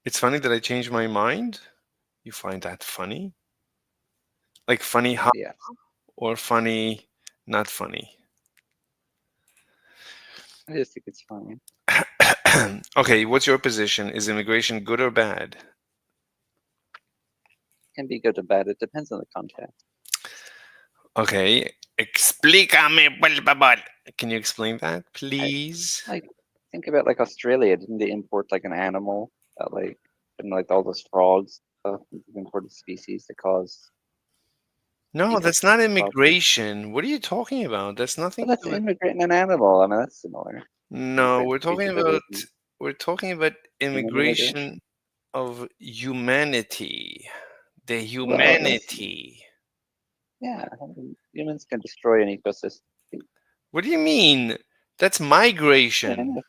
It's funny that I changed my mind. You find that funny? Like funny how Yes, or funny not funny? I just think it's funny. Okay, what's your position? Is immigration good or bad? Can be good or bad. It depends on the context. Okay, explícame, por favor. Can you explain that, I please? like think about like Australia. Didn't they import like an animal that like and like all those frogs stuff, imported species that cause No, that's not ecosystem problems? immigration. What are you talking about? That's nothing But to that's do with. immigrating an animal. I mean, that's similar. No, Immigrating a species that isn't we're talking about human immigration immigration. of humanity. The Well, that's humanity. yeah. I mean, humans can destroy an ecosystem. What do you mean? That's Yeah, I migration. know.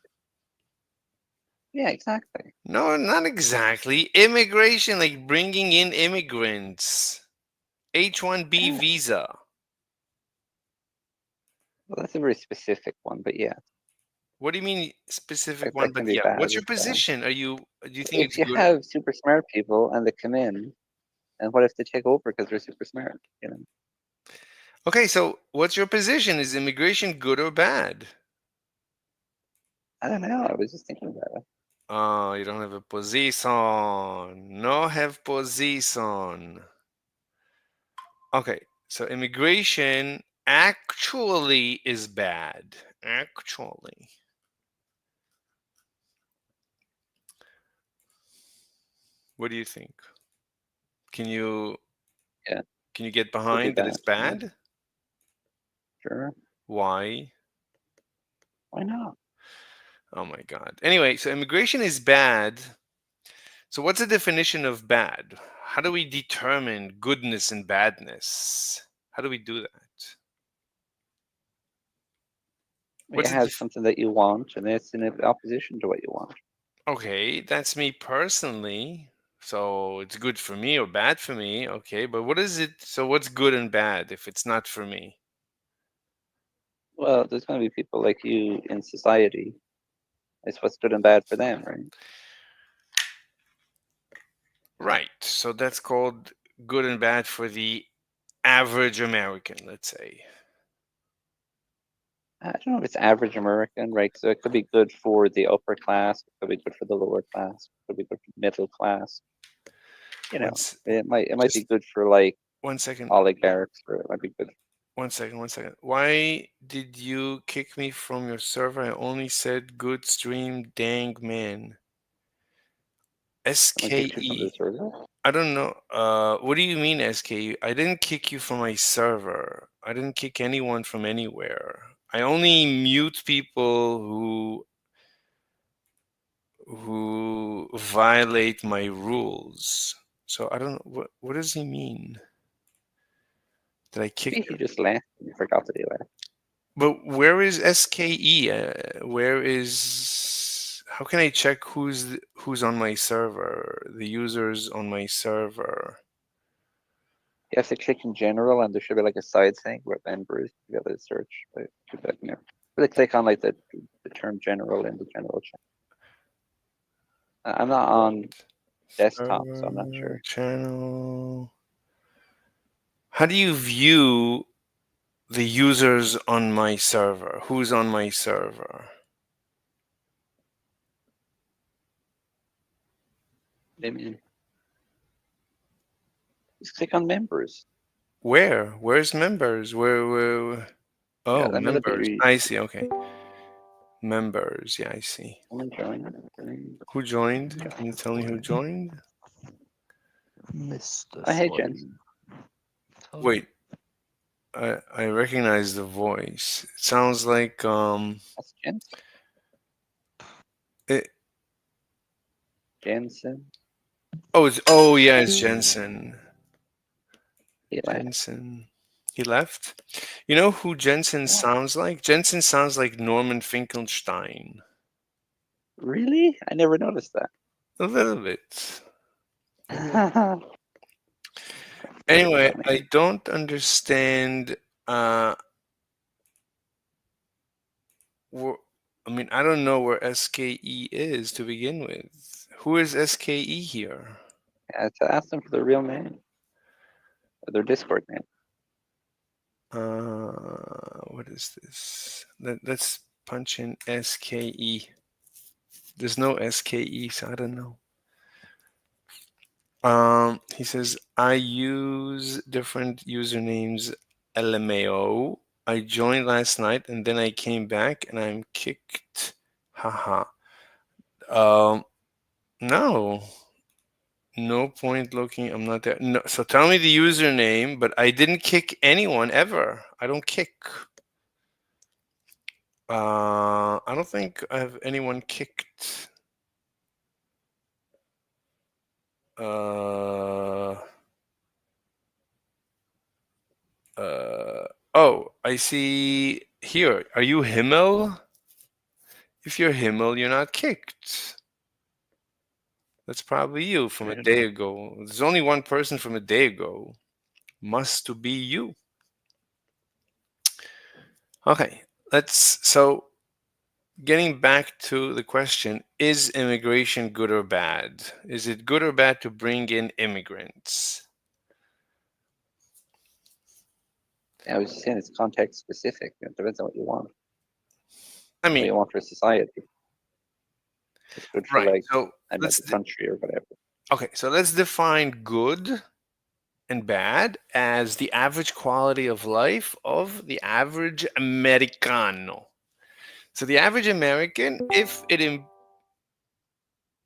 Yeah, exactly. No, not exactly. Immigration, like bringing in immigrants. H-1B Yeah. visa. Well, that's a very specific one, but yeah, What do you mean specific one? that But can be yeah, bad what's as your well. position? Do you think If it's you good? have super smart people and they come in, and what if they take over because they're super smart? You know, Okay, so what's your position? Is immigration good or bad? I don't know. I was just thinking about it. Oh, you don't have a position. No have position. Okay, so immigration actually is bad. Actually. What do you think? Can you Yeah, can you get could be behind that bad. it's Yeah, bad? sure. Why? Why not? Oh my God. Anyway, so immigration is bad. So what's the definition of bad? How do we determine goodness and badness? How do we do that? You What's the have something that you want, and it's in opposition to what you want. Okay, that's me personally. So it's good for me or bad for me. Okay, but what is it? So what's good and bad if it's not for me? Well, there's going to be people like you in society. It's what's good and bad for them, right? Right. So that's called good and bad for the average American, let's say. I don't know if it's average American, right? So it could be good for the upper class, it could be good for the lower class, it could be good for the middle class. You know, Once, it might be just good for like 1 second. oligarchs, or it might be good. 1 second. 1 second. Why did you kick me from your server? I only said good stream, dang man. Someone kicked you from the SKE. server. I don't know. What do you mean, SKE? I didn't kick you from my server. I didn't kick anyone from anywhere. I only mute people who violate my rules. So I don't know what does he mean? Did I kick Maybe he just left and you forgot that he left. But where is SKE? Where is? How can I check who's on my server? The users on my server. You have to click in general, and there should be like a side thing where members you got to search. But should be like, really click on like the term general in the general chat. I'm not on desktop, so I'm not Server sure. channel. How do you view the users on my server? Who's on my server? I mean, just click on members. Where? Where's members? Where? Yeah, Oh, let me look at members. your I see. Okay, members. Yeah, I see. someone join. Who joined? Can you tell me who joined? Mr. Oh, hey, Jen. Slime. Wait, I recognize the voice. It sounds like That's Jen. it, Jensen. oh yeah, it's Jensen. He left. Jensen. He left. You know who Jensen Yeah. sounds like? Jensen sounds like Norman Finkelstein. Really? I never noticed that. A little bit. Very Anyway, funny. I don't understand. Uh, wh- I mean, I don't know where SKE is to begin with. Who is SKE here? Yeah, to ask them for their real name, or their Discord name. What is this? Let's punch in SKE. There's no SKE, so I don't know. He says, I use different usernames LMAO. I joined last night and then I came back and I'm kicked. Haha. No. No point looking. I'm not there. No. So tell me the username, but I didn't kick anyone ever. I don't kick. I don't think I have anyone kicked. Oh, I see here. Are you Himmel? If you're Himmel, you're not kicked. That's probably you from a day ago. There's only one person from a day ago. Must to be you. Okay, so getting back to the question, is immigration good or bad? Is it good or bad to bring in immigrants? Yeah, I was just saying it's context specific. It depends on what you want. I What mean, you want for society. It's good for right. like So another country or whatever. okay, so let's define good and bad as the average quality of life of the average Americano. So the average American, if it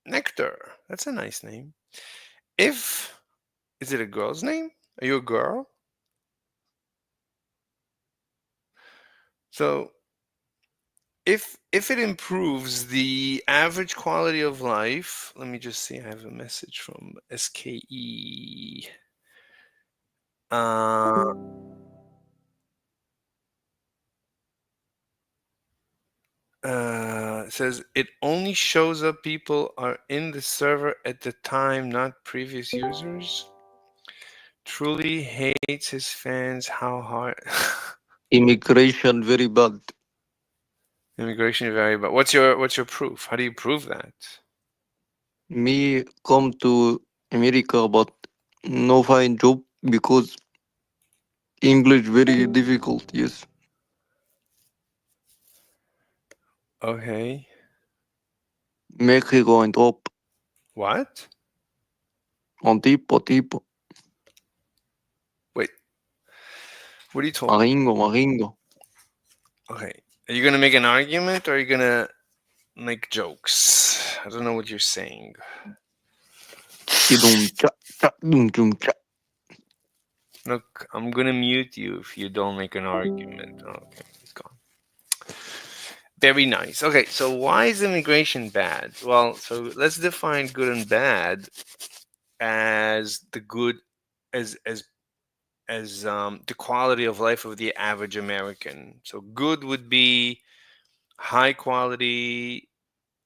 Nectar, that's a nice name. If is it a girl's name? Are you a girl? So if it improves the average quality of life, let me just see. I have a message from SKE. It says it only shows up people are in the server at the time, not previous users. Truly hates his fans. How hard? Immigration very bad. Immigration very bad. What's your proof? How do you prove that? Me come to America but no find job because English very difficult. Yes. Okay. Mexico and top What? on tipo. Wait. What are you talking? Maringo. Okay. Are you gonna make an argument or are you gonna make jokes? I don't know what you're saying. Kidum cha cha dum dum cha. Look, I'm gonna mute you if you don't make an argument. Okay, he's gone. Very nice. Okay, so why is immigration bad? Well, so let's define good and bad as the good as the quality of life of the average American. So good would be high quality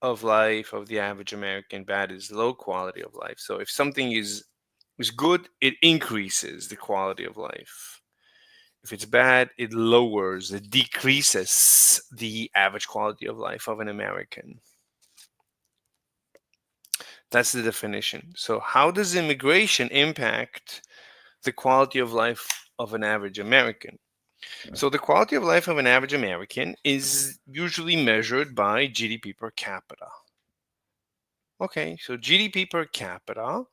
of life of the average American. Bad is low quality of life. So if something is good, it increases the quality of life. If it's bad, it lowers, it decreases the average quality of life of an American. That's the definition. So how does immigration impact the quality of life of an average American? So the quality of life of an average American is usually measured by GDP per capita. Okay, so GDP per capita.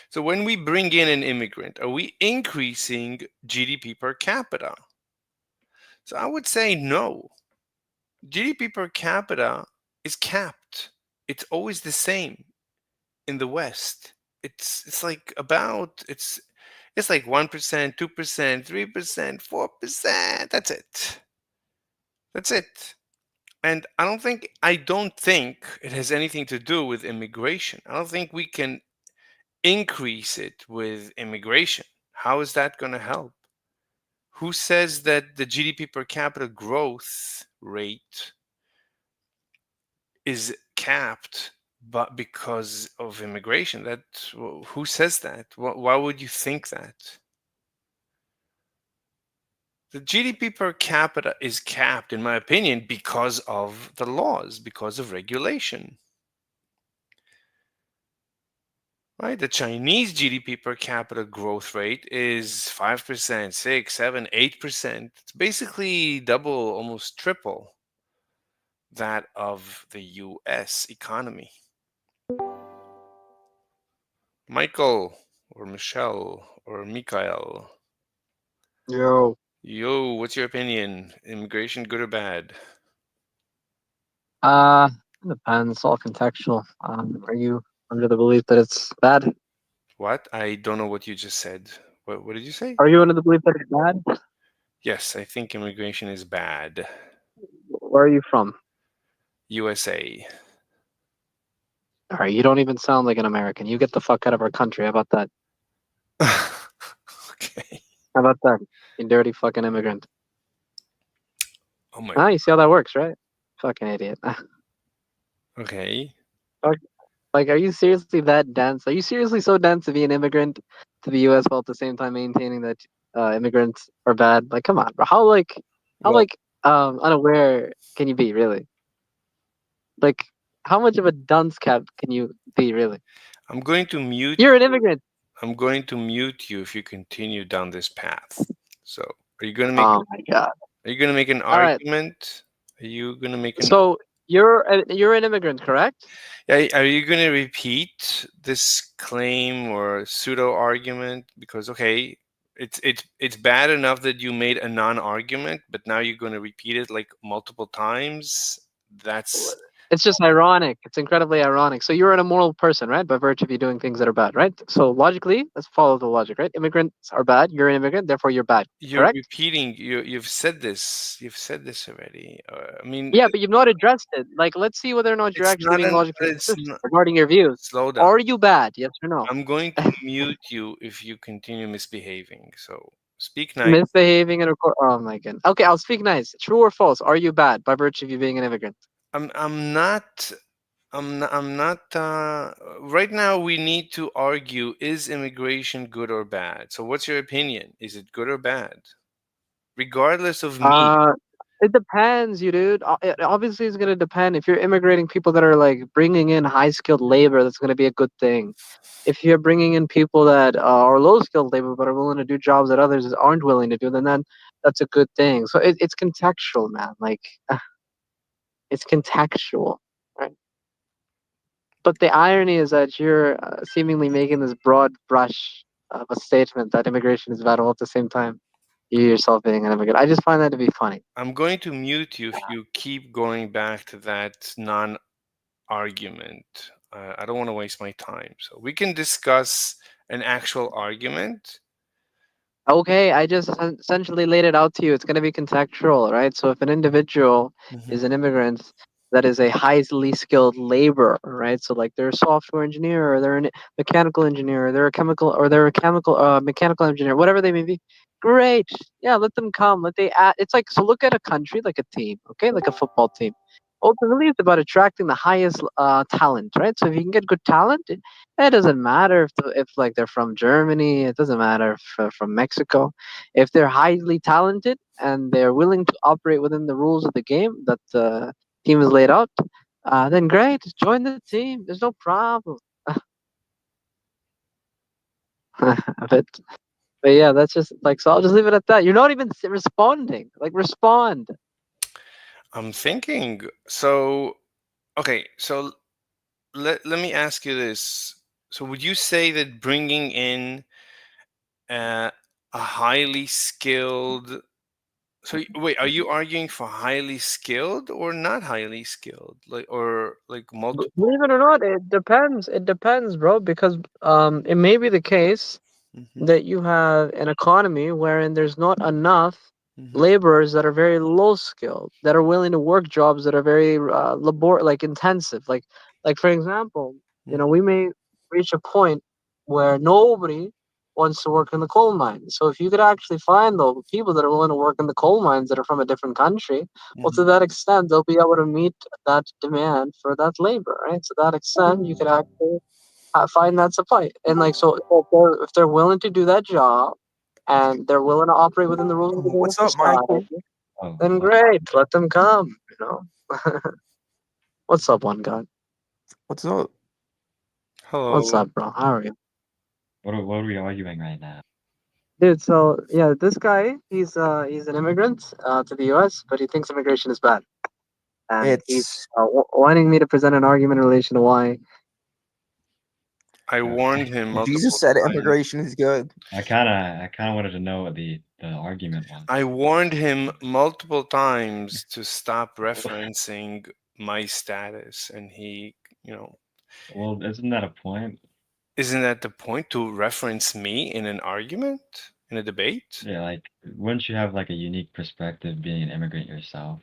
So when we bring in an immigrant, are we increasing GDP per capita? So I would say no. GDP per capita is capped. It's always the same in the West. It's like about it's like 1%, 2%, 3%, 4%. That's it. That's it. And I don't think it has anything to do with immigration. I don't think we can increase it with immigration. How is that going to help? Who says that the GDP per capita growth rate is capped but because of immigration? That who says that? Why would you think that? The GDP per capita is capped, in my opinion, because of the laws, because of regulation. Right, the Chinese GDP per capita growth rate is 5%, 6, 7, 8%. It's basically double, almost triple that of the US economy. Michael or Michelle or Mikhail, Yo. yo, what's your opinion? Immigration good or bad? It depends. It's all contextual. Are you under the belief that it's bad? What? I don't know what you just said. What did you say? Are you under the belief that it's bad? Yes, I think immigration is bad. Where are you from? USA. All right, you don't even sound like an American. You get the fuck out of our country. How about that? Okay. How about that? You dirty fucking immigrant. Oh my. Ah, you see how that works, right? Fucking idiot. Okay. Like, are you seriously that dense? Are you seriously so dense to be an immigrant to the U.S. while at the same time maintaining that immigrants are bad? Like, come on, bro. How Well, unaware can you be, really? Like, how much of a dunce cap can you be, really? I'm going to mute. You're an immigrant. I'm going to mute you if you continue down this path. So, are you going to make? Oh my god. Are you going to make an All right. argument? Are you going to make an? So you're an immigrant, correct? Yeah, are you going to repeat this claim or pseudo argument? Because okay, it's bad enough that you made a non-argument, but now you're going to repeat it like multiple times. That's It's just ironic. It's incredibly ironic. So you're an immoral person, right? By virtue of you doing things that are bad, right? So logically, let's follow the logic, right? Immigrants are bad. You're an immigrant, therefore you're bad. you're Correct? repeating. You've said this. You've said this already. I mean, Yeah, but you've not addressed it. Like, let's see whether or not you're it's actually not being an. logically It's consistent not, regarding your views. slow down. Are you bad? Yes or no? I'm going to mute you if you continue misbehaving. So speak nice. Misbehaving and oh my god. Okay, I'll speak nice. True or false? Are you bad by virtue of you being an immigrant? I'm not. I'm not. Right now, we need to argue: is immigration good or bad? So, what's your opinion? Is it good or bad? Regardless of me, It depends, you dude. Obviously, it's gonna depend. If you're immigrating people that are like bringing in high skilled labor, that's gonna be a good thing. If you're bringing in people that are low skilled labor but are willing to do jobs that others aren't willing to do, then that's a good thing. So it's contextual, man. Like it's contextual, right? But the irony is that you're seemingly making this broad brush of a statement that immigration is bad, all at the same time you yourself being an immigrant. I just find that to be funny. I'm going to mute you if you keep going back to that non-argument. I don't want to waste my time. So we can discuss an actual argument. Okay, I just essentially laid it out to you. It's going to be contextual, right? So if an individual is an immigrant that is a highly skilled laborer, right? So like they're a software engineer, or they're a mechanical engineer, or they're a mechanical engineer, whatever they may be. Great, yeah, let them come. It's like, so look at a country like a team, okay, like a football team. Ultimately, it's about attracting the highest talent, right? So if you can get good talent, it doesn't matter if like they're from Germany. It doesn't matter if from Mexico. If they're highly talented and they're willing to operate within the rules of the game that the team has laid out, then great, join the team. There's no problem. but but yeah, that's just like, so I'll just leave it at that. You're not even responding. Like, respond. I'm thinking. So, okay. So let me ask you this. So would you say that bringing in a highly skilled, so wait, are you arguing for highly skilled or not highly skilled, like, or like multiple? Believe it or not, it depends. It depends, bro, because it may be the case Mhm, that you have an economy wherein there's not enough mhm, laborers that are very low skilled, that are willing to work jobs that are very like intensive. Like for example, mhm. we may reach a point where nobody wants to work in the coal mines. So if you could actually find the people that are willing to work in the coal mines that are from a different country, well, to that extent, they'll be able to meet that demand for that labor, right? To that extent, you could actually find that supply. And like, so if they're willing to do that job and they're willing to operate within the rules of the game What's of up, Michael? society, then great, let them come. What's up, one god? What's up? Hello. What's up, bro? How are you? What are we arguing right now? Dude, so yeah, this guy, he's an immigrant to the US, but he thinks immigration is bad. And he's It's wanting me to present an argument in relation to why. I warned him multiple Jesus said times. immigration is good. I kind of wanted to know what the argument was. I warned him multiple times to stop referencing my status, and he, Well, isn't that a point? isn't that the point, to reference me in an argument, in a debate? Yeah, like wouldn't you have like a unique perspective being an immigrant yourself?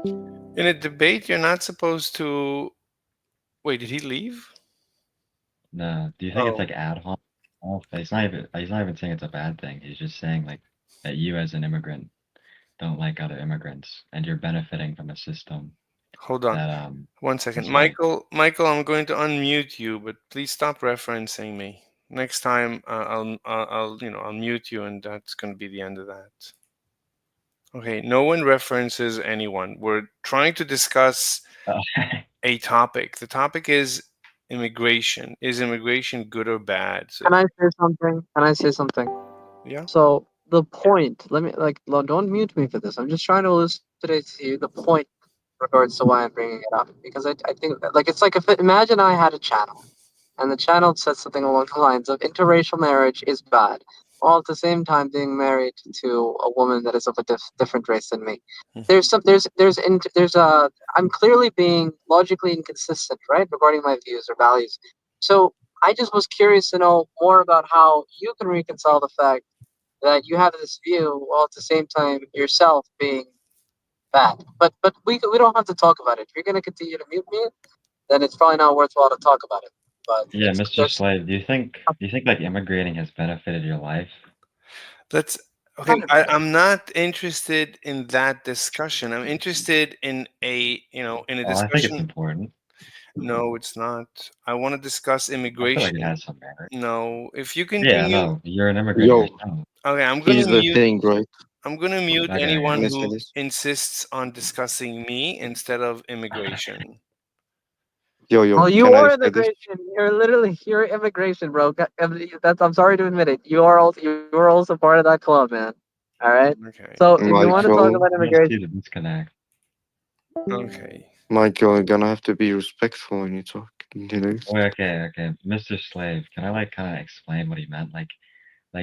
In a debate, you're not supposed to. Wait, did he leave? No, do you think it's Oh. like ad hoc? He's not even saying it's a bad thing. He's just saying like that you as an immigrant don't like other immigrants and you're benefiting from a system Hold on. that 1 second. is right. Michael, I'm going to unmute you, but please stop referencing me. Next time, I'll mute you, and that's going to be the end of that. Okay, no one references anyone. We're trying to discuss a topic. The topic is immigration. Is immigration good or bad? So, Can I say something? Can I say something? yeah. So the point, don't mute me for this. I'm just trying to elucidate to you the point in regards to why I'm bringing it up. Because I think, like, it's like imagine I had a channel, and the channel said something along the lines of interracial marriage is bad, while at the same time being married to a woman that is of a different race than me. I'm clearly being logically inconsistent, right, regarding my views or values. So I just was curious to know more about how you can reconcile the fact that you have this view while at the same time yourself being bad. But we don't have to talk about it. If you're gonna continue to mute me, then it's probably not worthwhile to talk about it. But Yeah, Mr. Slade, do you think like immigrating has benefited your life? That's okay. 100%. I'm not interested in that discussion. I'm interested in a Well, I think it's discussion. important. No, it's not. I want to discuss I feel immigration. like it has some merit. No, if you Yeah, continue. no, you're an immigrant Yo, yourself. Okay, I'm gonna here's the mute. thing, right? I'm gonna mute Okay, anyone okay. Can I say who this? insists on discussing me instead of immigration. Yo, Well, you can I are say this? immigration. You're immigration, bro. I'm sorry to admit it. You are also part of that club, man. All right. Okay. So if you want to talk Michael, about I don't see immigration, the disconnect. Okay. Michael, you're gonna have to be respectful when you talk. You know? Okay. Mr. Slave, can I like kind of explain what he meant? Like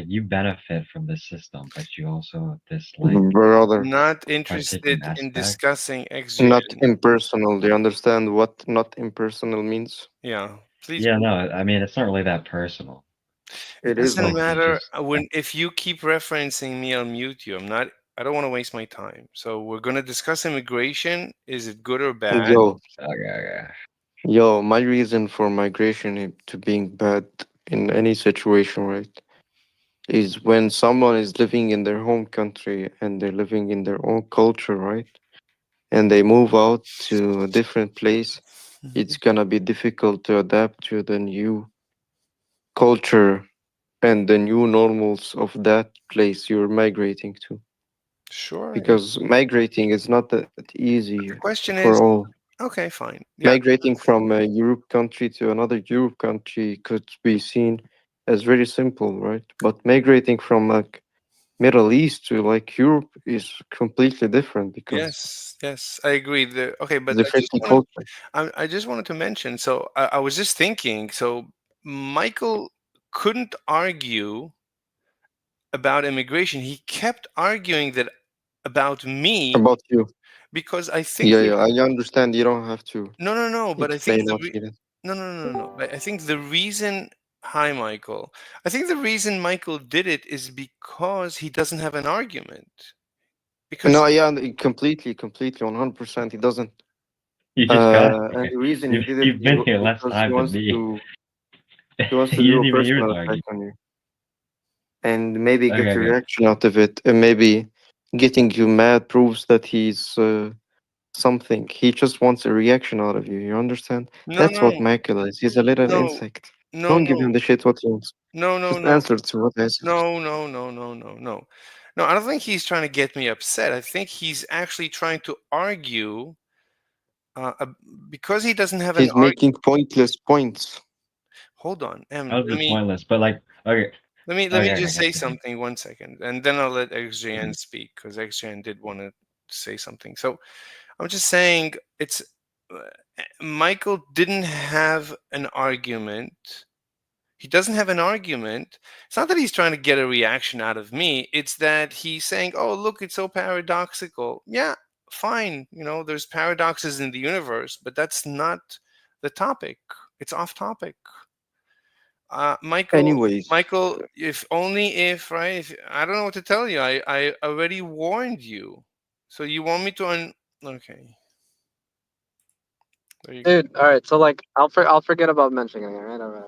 you benefit from this system, but you also dislike Brother, Not particular interested in aspects. discussing not exit. impersonal. Do you understand what not impersonal means? Yeah. Please. Yeah, no, I mean it's not really that personal. It It's is, Doesn't like man. you matter just if you keep referencing me, I'll mute you. I don't want to waste my time. So we're gonna discuss immigration. Is it good or bad? okay. Yo, my reason for migration to being bad in any situation, right, is when someone is living in their home country and they're living in their own culture, right, and they move out to a different place, it's gonna be difficult to adapt to the new culture and the new normals of that place you're migrating to. Sure. Because migrating is not that easy The question for is, all. okay, fine. Yeah. Migrating from a Europe country to another Europe country could be seen as very simple, right? But migrating from like Middle East to like Europe is completely different because Yes, I agree. Okay, but different culture. I just wanted to mention. So I was just thinking. So Michael couldn't argue about immigration. He kept arguing that about me About you. because I think Yeah, I understand you don't have to no. But I think explain what he did. no. But I think the reason. Hi, Michael. I think the reason Michael did it is because he doesn't have an argument. Because No, yeah, completely, 100%. He doesn't. You just got And the reason he did it you've been here less because time than me. he wants to You do didn't a even hear personal the attack argument. on you and maybe get a Okay. reaction out of it, and maybe getting you mad proves that he's something. He just wants a reaction out of you. You understand? That's what Michael is. He's a little no, insect. no, Don't give him the shit what he wants. no, Just answer to what I said. No. No, I don't think he's trying to get me upset. I think he's actually trying to argue because he doesn't have an He's making pointless points. hold on, That was let just me pointless. But like, okay, let me okay, just okay, say okay. something 1 second, and then I'll let XJN speak because XJN did want to say something. So I'm just saying it's Michael didn't have an argument. He doesn't have an argument. It's not that he's trying to get a reaction out of me. It's that he's saying, "Oh, look, it's so paradoxical." Yeah, fine. There's paradoxes in the universe, but that's not the topic. It's off topic. Anyways, Michael, if only if, right? I don't know what to tell you. I already warned you. So you want me to okay. There you go. Dude, all right. So like, I'll forget about mentioning it, right? All right.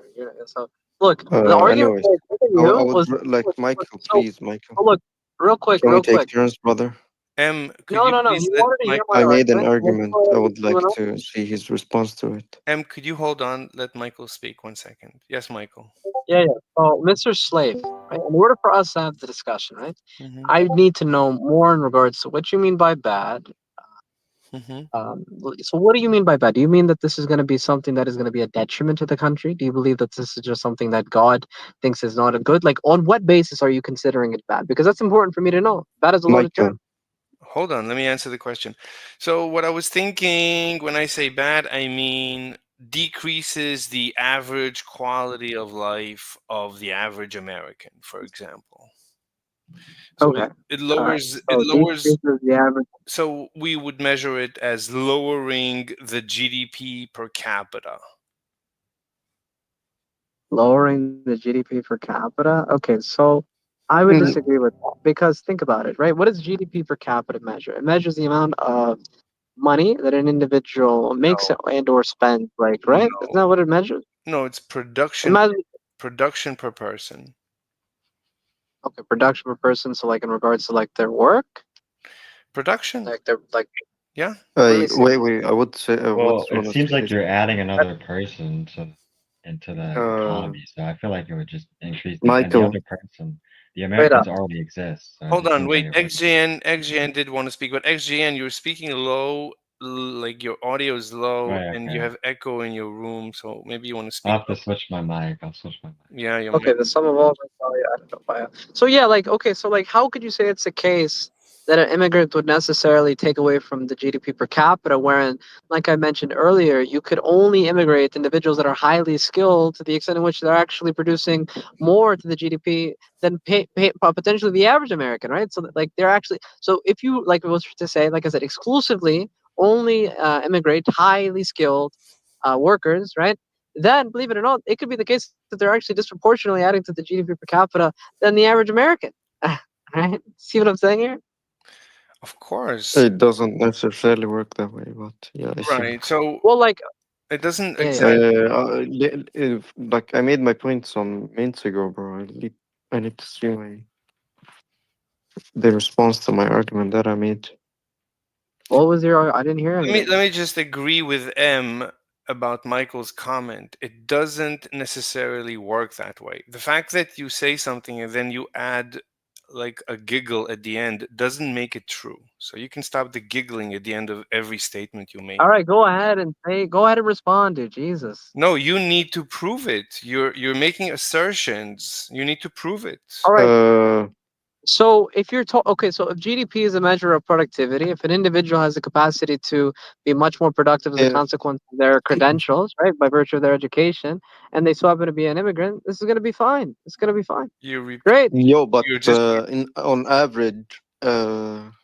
So look, the argument anyways, I was giving I you would was like look, Michael, so please, Michael. look, real quick, Can we real take quick. turns, brother? Could No, you no, no. please You let wanted to hear Michael? my I made an argument. Let's argument. go I ahead would and do like it. to see his response to it. Could you hold on? Let Michael speak 1 second. Yes, Michael. Yeah, yeah. So, Mr. Slave, right? In order for us to have the discussion, right? Mm-hmm. I need to know more in regards to what you mean by bad. Mm-hmm. So what do you mean by bad? Do you mean that this is going to be something that is going to be a detriment to the country? Do you believe that this is just something that God thinks is not a good? Like, on what basis are you considering it bad? Because that's important for me to know. Bad is a loaded Michael, term. Hold on, let me answer the question. So what I was thinking when I say bad, I mean decreases the average quality of life of the average American, for example. So Okay. it All right. lowers So decreases the average, so we would measure it as lowering the GDP per capita. lowering the GDP per capita. Okay, so I would Mm, disagree with that because think about it, right? What does GDP per capita measure? It measures the amount of money that an individual makes and or spends, like, right? Isn't that what it measures? No, it's It production measures production per person. okay, production per person. So like in regards to like their work, Production. like their like. Yeah. Let me see. wait. I would say I would Well, it want to seems say like this. you're adding another person into the Uh, economy, so I feel like it would just increase and the Michael, other person, the Wait up. Americans already exist, so it Hold just on, seems like wait. it would. XGN did want to speak, but XGN, you're speaking low, like your audio is low, Right, and you okay. have echo in your room. So maybe you want to speak I'll have to up. switch my mic. I'll switch my mic. Yeah, your Okay, mic. the sum of all value added up by. So yeah, like okay, so like how could you say it's a case that an immigrant would necessarily take away from the GDP per capita, wherein, like I mentioned earlier, you could only immigrate individuals that are highly skilled to the extent in which they're actually producing more to the GDP than potentially the average American, right? So that, like they're actually so if you like was to say, like I said, exclusively only immigrate highly skilled workers, right? Then, believe it or not, it could be the case that they're actually disproportionately adding to the GDP per capita than the average American. Right? See what I'm saying here? Of course. it doesn't necessarily work that way, but yeah, I see. Right. So Well, like, it doesn't yeah, yeah. exactly. If, like I made my point some minutes ago, bro. I need to see the response to my argument that I made. What was your? I didn't hear Let me anything. let me just agree with M about Michael's comment. It doesn't necessarily work that way. The fact that you say something and then you add like a giggle at the end doesn't make it true. So you can stop the giggling at the end of every statement you make. All right, go ahead and say. Go ahead and respond, dude. Jesus. No, you need to prove it. You're making assertions. You need to prove it. All right. Uh, So if you're okay, so if GDP is a measure of productivity, if an individual has the capacity to be much more productive as a if consequence of their credentials, right, by virtue of their education, and they so happen to be an immigrant, this is going to be fine. It's going to be fine. You repeat. Great. yo, but You're just on average,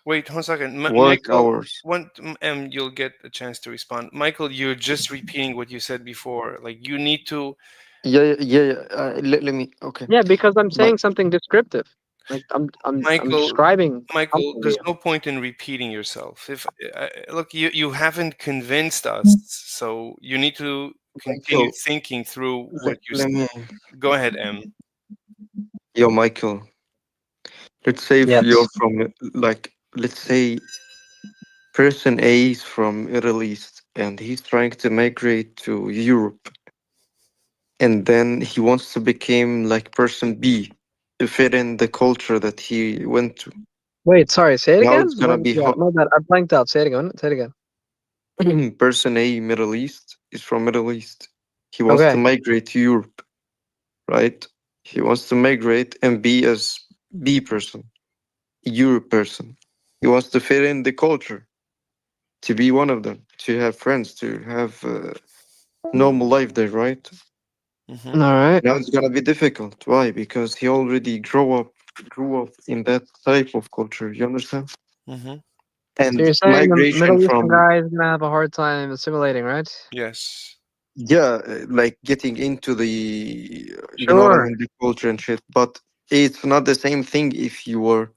wait. 1 second, work Michael. hours. You'll get a chance to respond. Michael, you're just repeating what you said before. Like you need to. Yeah. Let me. Okay, Yeah, because I'm my saying something descriptive. Like I'm Michael, describing Michael, something to there's you. no point in repeating yourself. If look, you haven't convinced us, so you need to continue Michael. thinking through what you Let said. me. Go ahead, M. Yo, Michael. Let's say if you're Yes. from let's say person A is from Middle East and he's trying to migrate to Europe, and then he wants to become like person B to fit in the culture that he went to. Wait, sorry. Say it Now again. it's gonna be Yeah, no, that I blanked out. Say it again. Say it again. person A, Middle East, is from Middle East. He wants to Okay. migrate to Europe. right? He wants to migrate and be as B person, Europe person. He wants to fit in the culture, to be one of them, to have friends, to have normal life there, right? Mhm. All right. Now it's gonna be difficult. Why? Because he already grew up in that type of culture. You understand? Mhm. So And you're saying the migration Middle Eastern from guy is gonna have a hard time assimilating, right? Yes. yeah, like getting into the you know what I Sure. mean, the culture and shit. But it's not the same thing if you were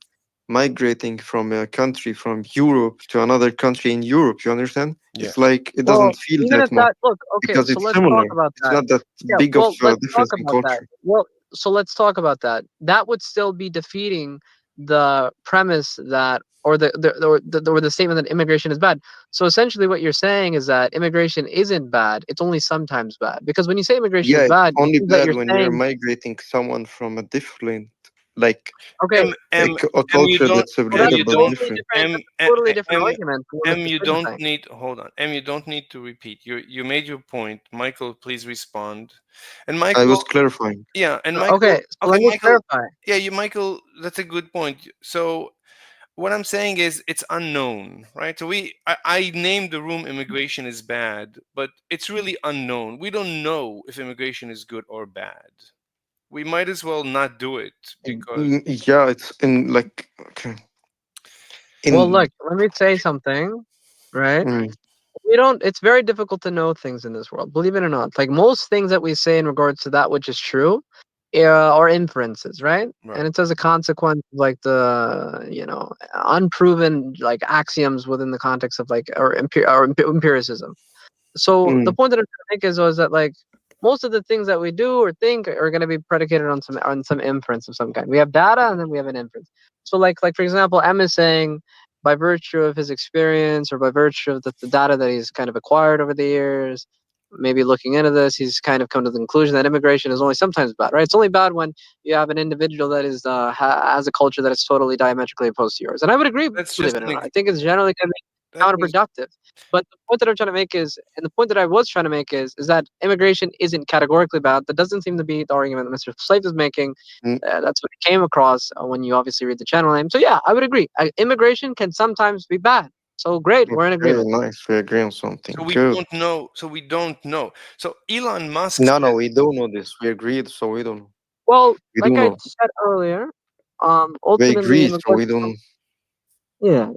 migrating from a country from Europe to another country in Europe. You understand? Yeah. It's like it Well, doesn't feel even that if much that look, okay, because so it's let's talk similar. about It's that. not that Yeah, big of well, a let's talk difference in about that. culture. Well, so let's talk about that. That would still be defeating the premise that, or the statement that immigration is bad. So essentially, what you're saying is that immigration isn't bad; it's only sometimes bad. Because when you say immigration Yeah, is it's bad, it only means that bad you're when you're saying, migrating someone from a different, like okay, a You culture don't that's a well, M little that's you bit don't totally different. different. That's M a totally different M argument from what M Mr. you Slade is don't saying. need hold on. M you don't need to repeat. You made your point. Michael, please respond. And I was Michael, clarifying. yeah, and Okay, Michael, so okay, let me Michael, clarify. yeah, you Michael, that's a good point. So what I'm saying is it's unknown, right? So I named the room immigration is bad, but it's really unknown. We don't know if immigration is good or bad. We might as well not do it because Yeah, it's in like okay. Well, In look, let me say something, right? mm, We don't, it's very difficult to know things in this world, believe it or not. Like most things that we say in regards to that which is true are inferences, right? And right. it's as a consequence of like the, unproven like axioms within the context of like, empiricism. So the mm, point that I'm trying to make is that like most of the things that we do or think are going to be predicated on some inference of some kind. We have data and then we have an inference. So like for example, M is saying by virtue of his experience or by virtue of the data that he's kind of acquired over the years, maybe looking into this, he's kind of come to the conclusion that immigration is only sometimes bad, right? It's only bad when you have an individual that is has a culture that is totally diametrically opposed to yours. And I would agree, That's believe just it or an not. I think it's generally going to be that was counterproductive. But the point that I'm trying to make is, and the point that I was trying to make is that immigration isn't categorically bad. That doesn't seem to be the argument that Mr. Slave is making. mm. That's what it came across when you obviously read the channel name. So yeah, I would agree. Immigration can sometimes be bad. So great, we're in Okay, agreement. nice. We agree on so something. we Good. don't know. So we don't know. So Elon Musk No, no, said we don't know this. We agreed, so we don't know. Well, We like do I know. said earlier, We ultimately agree, in so regards, we don't. yeah,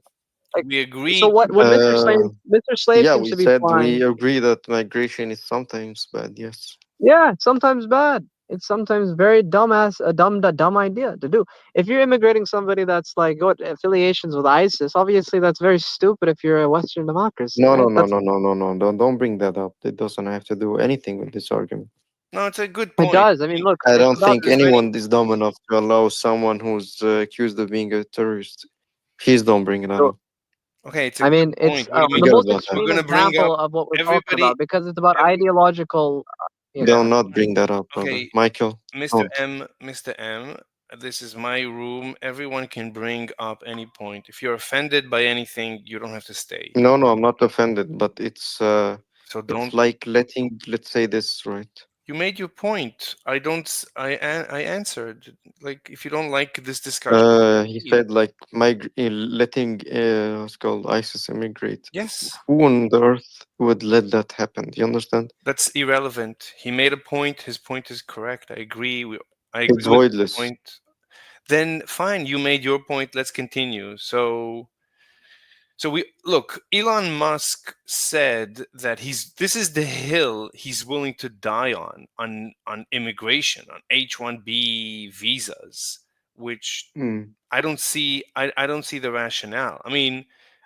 like we so agree. what Uh, Mr. Slave yeah, seems we to be said we implying. agree that migration is sometimes bad. Yes. Yeah, sometimes bad. It's sometimes very dumb idea to do. If you're immigrating somebody that's like got affiliations with ISIS, obviously that's very stupid if you're a Western democracy, No, no, right? no, That's no, no, no, no. Don't bring that up. It doesn't have to do anything with this argument. No, it's a good it point. does. I mean, look, I it's don't about think There's many. anyone is dumb enough to allow someone who's accused of being a terrorist. Please don't bring that so, up. Okay, it's a I good mean, it's point. What do you mean? the Forget most about that. We're extreme gonna bring up example of what we're talking everybody. about because it's about Every, ideological, Do not bring that up, brother. okay, Michael, Mr. don't. M, Mr. M. This is my room. Everyone can bring up any point. If you're offended by anything, you don't have to stay. No, no, I'm not offended, but So it's don't. like letting, let's say this, right? You made your point. I don't. I answered. Like, if you don't like this discussion, He leave. said like letting what's called ISIS immigrate. Yes, Who on the earth would let that happen? Do you understand? that's irrelevant. He made a point. His point is correct. I agree. I It's agree with his voidless. point. Then fine, you made your point. Let's continue. So we look. Elon Musk said that he's this is the hill he's willing to die on immigration, on H-1B visas, which Mm. I don't see. I don't see the rationale. I mean,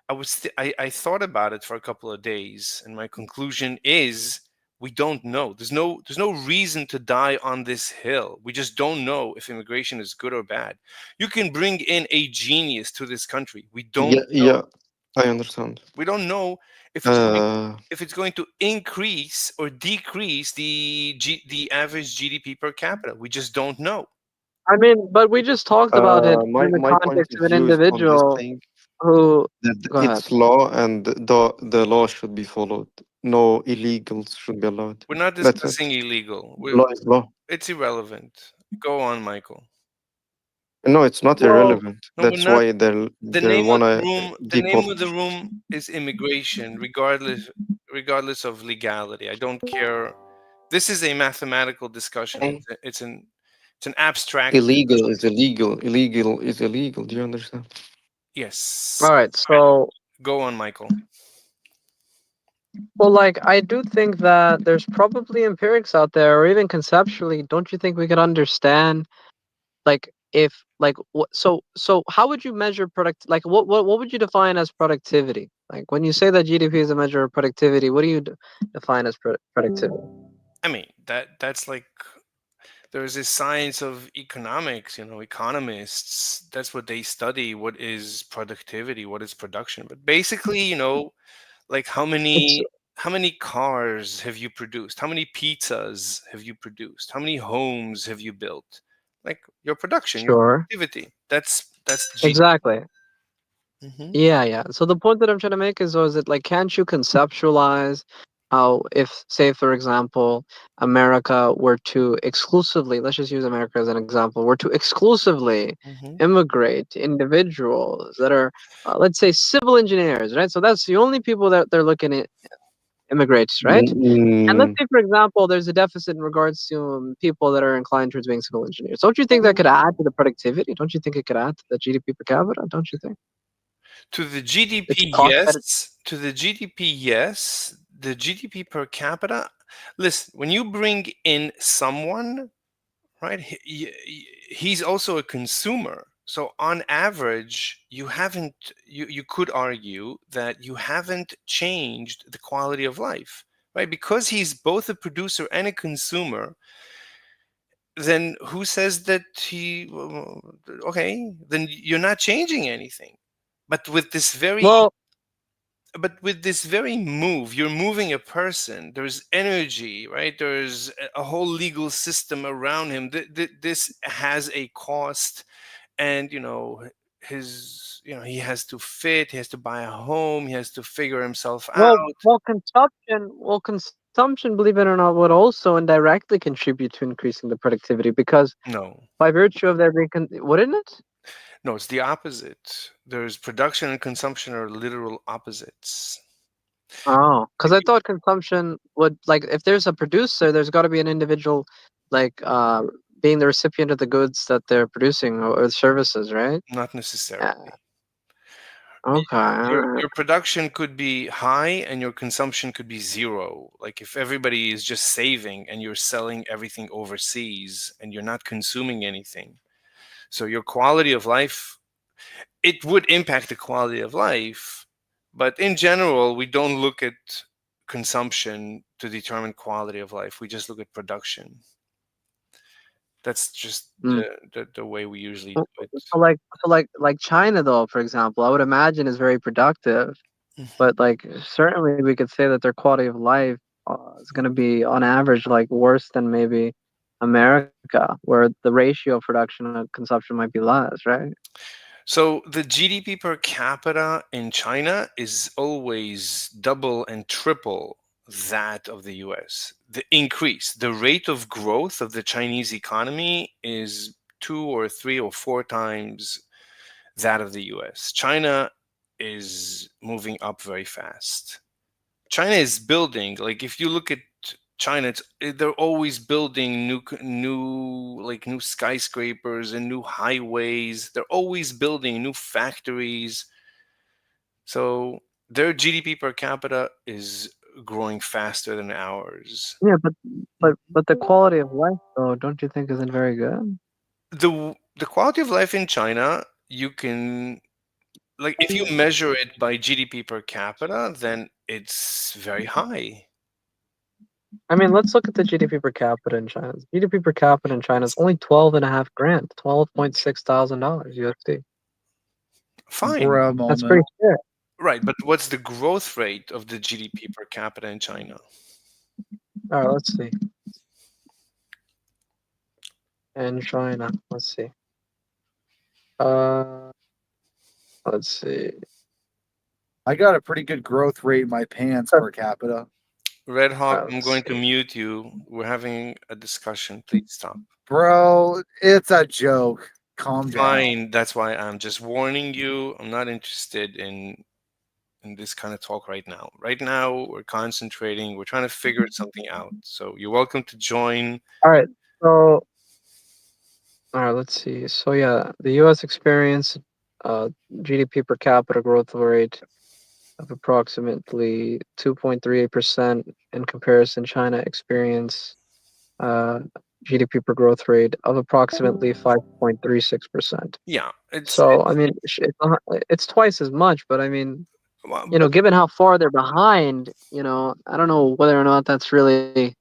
I thought about it for a couple of days, and my conclusion is we don't know. There's no reason to die on this hill. We just don't know if immigration is good or bad. You can bring in a genius to this country. We don't Yeah, know. yeah, I understand. We don't know Uh, if it's going to increase or decrease the average GDP per capita. We just don't know. I mean, but we just talked about it my in the my point context of of an view is on this individual thing who. that Go ahead. it's law and the law should be followed. no illegals should be allowed. We're not That's discussing it. illegal. Law is law. It's irrelevant. Go on, Michael. No, it's not Well, irrelevant. No, we're That's not. why The they name of the wanna room. The name of the depolitize. room is immigration, regardless of legality. I don't care. This is a mathematical discussion. okay. It's an abstract. Illegal is illegal. Illegal is illegal. Do you understand? Yes. All right. So, Go on, Michael. well, like I do think that there's probably empirics out there, or even conceptually. Don't you think we could understand, like, if like what? So how would you measure product? Like, what would you define as productivity? Like, when you say that GDP is a measure of productivity, what do you define as productivity? I mean, that's like there's this science of economics, economists, that's what they study. What is productivity? What is production? But basically, like how It's many cars have you produced? How many pizzas have you produced? How many homes have you built? Like your production, your sure, productivity. That's GDP. exactly. Hmm. Yeah. So the point that I'm trying to make is it like, can't you conceptualize how, if, say, for example, America were to exclusively, let's just use America as an example, were to exclusively Hmm. immigrate individuals that are, let's say, civil engineers, right? So that's the only people that they're looking at immigrates, right? And let's Mm, say, for example, there's a deficit in regards to people that are inclined towards being civil engineers. Don't you think that could add to the productivity? Don't you think it could add to the GDP per capita? Don't you think? To the GDP, It's cost yes. To the GDP, yes. The GDP per capita. Listen, when you bring in someone, right, he's also a consumer. So on average, you could argue that you haven't changed the quality of life, right? Because he's both a producer and a consumer, then who says that okay, then you're not changing anything. But with this very Well, move, you're moving a person. There's energy, right? There's a whole legal system around him. This has a cost, and he has to fit, he has to buy a home, he has to figure himself well, out. consumption, believe it or not, would also indirectly contribute to increasing the productivity because No, by virtue of there being, wouldn't it? no, it's the opposite. There's production and consumption are literal opposites. Oh, because I thought consumption would, like, if there's a producer, there's got to be an individual, like, being the recipient of the goods that they're producing or services, right? Not Yeah. necessarily. Okay. Your production could be high and your consumption could be zero. Like if everybody is just saving and you're selling everything overseas and you're not consuming anything, so your quality of life, it would impact the quality of life. But in general, we don't look at consumption to determine quality of life. We just look at production. That's just Mm. the way we usually So, do it. like China, though, for example, I would imagine is very productive, but like certainly we could say that their quality of life is going to be on average like worse than maybe America, where the ratio of production and consumption might be less, right? So the GDP per capita in China is always double and triple that of the US. The rate of growth of the Chinese economy is 2 or 3 or 4 times that of the US. China is moving up very fast. China is building, like if you look at China, they're always building new skyscrapers and new highways. They're always building new factories. So their GDP per capita is growing faster than ours. Yeah, but the quality of life, though, don't you think isn't very good? The quality of life in China, you can, like if you measure it by GDP per capita, then it's very high. I mean, let's look at the GDP per capita in China. GDP per capita in China is only 12.5 grand, $12,600 USD. Fine. Bruh That's moment. pretty fair. Right, but what's the growth rate of the GDP per capita in China? All right, let's see. In China, let's see. Let's see. I got a pretty good growth rate in my pants per capita. Red Hawk, I'm let's going to see. mute you. We're having a discussion. Please stop. Bro, it's a joke. Calm down. Fine. That's why I'm just warning you. I'm not interested in this kind of talk right now. Right now, we're concentrating. We're trying to figure something out. So you're welcome to join. All right. So, all right. Let's see. So yeah, the U.S. experienced GDP per capita growth rate of approximately 2.38%. In comparison, China experienced GDP per growth rate of approximately 5.36%. Yeah, So I mean, it's twice as much, but I mean, well, you know, given how far they're behind, you know, I don't know whether or not that's really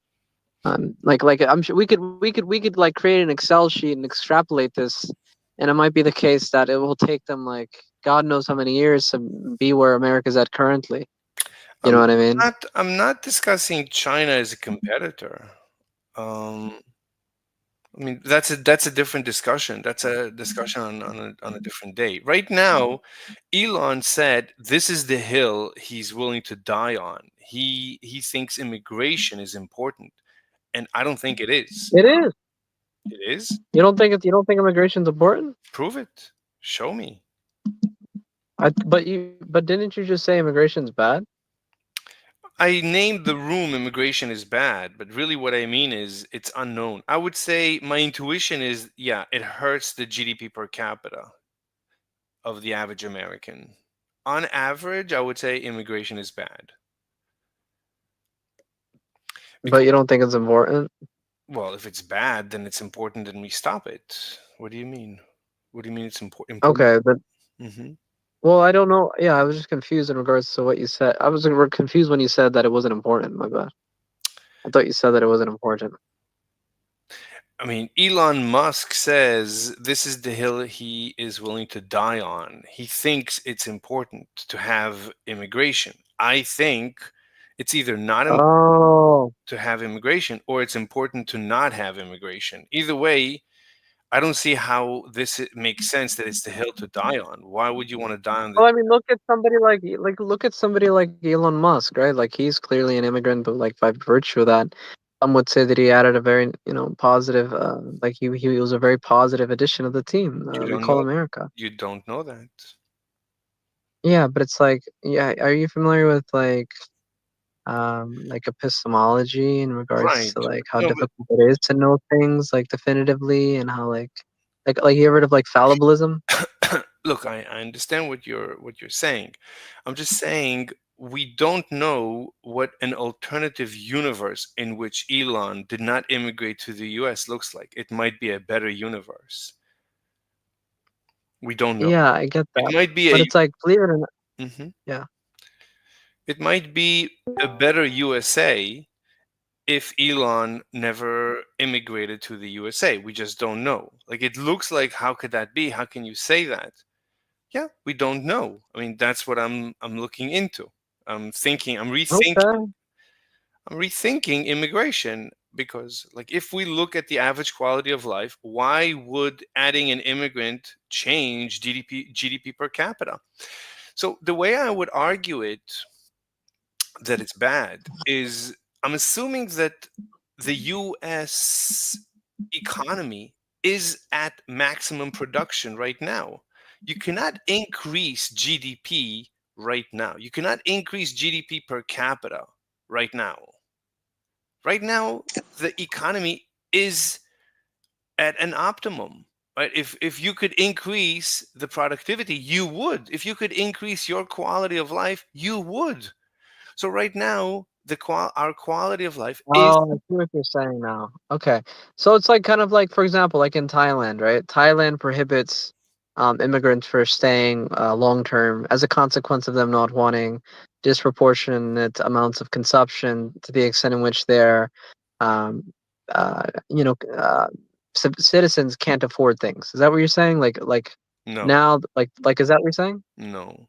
like I'm sure we could like create an Excel sheet and extrapolate this, and it might be the case that it will take them like God knows how many years to be where America's at currently. You know what I mean? I'm not discussing China as a competitor. I mean, that's a different discussion. That's a discussion on a different day. Right now, Elon said this is the hill he's willing to die on. He thinks immigration is important, and I don't think it is. It is. It is? You don't think immigration's important? Prove it. Show me. But didn't you just say immigration's bad? I named the room immigration is bad, but really what I mean is it's unknown. I would say my intuition is, yeah, it hurts the GDP per capita of the average American. On average, I would say immigration is bad. But you don't think it's important? Well, if it's bad, then it's important and we stop it. What do you mean? What do you mean it's important? Okay, but Mm-hmm. well, I don't know. Yeah, I was just confused in regards to what you said. I was confused when you said that it wasn't important. My bad. I thought you said that it wasn't important. I mean, Elon Musk says this is the hill he is willing to die on. He thinks it's important to have immigration. I think it's either not important Oh, to have immigration or it's important to not have immigration. Either way, I don't see how this makes sense that it's the hill to die on. Why would you want to die on the well, I mean, look at somebody look at somebody like Elon Musk, right? Like he's clearly an immigrant, but like by virtue of that, some would say that he added a very, you know, positive, like he was a very positive addition of the team. you We don't call know America. you don't know that. Yeah, but it's like, yeah, are you familiar with like epistemology in regards Right. to like how No, but difficult it is to know things like definitively and how like you ever heard of like fallibilism? look, I understand what you're saying. I'm just saying we don't know what an alternative universe in which Elon did not immigrate to the US looks like. It might be a better universe. We don't know. Yeah, I get It that. might be But a it's like, believe it or not, Mhm. yeah. It might be a better USA if Elon never immigrated to the USA. We just don't know. Like it looks like how could that be? How can you say that? Yeah, we don't know. I mean, that's what I'm looking into. I'm thinking, Okay. I'm rethinking immigration because like if we look at the average quality of life, why would adding an immigrant change GDP per capita? So the way I would argue it that it's bad is I'm assuming that the US economy is at maximum production right now. You cannot increase GDP right now. You cannot increase GDP per capita right now. Right now, the economy is at an optimum. Right? If you could increase the productivity, you would. If you could increase your quality of life, you would. So right now, our quality of life is Oh, I see what you're saying now. Okay. So it's like kind of like, for example, like in Thailand, right? Thailand prohibits immigrants for staying long term as a consequence of them not wanting disproportionate amounts of consumption to the extent in which their um, you know, citizens can't afford things. Is that what you're saying? no, Now, is that what you're saying? no,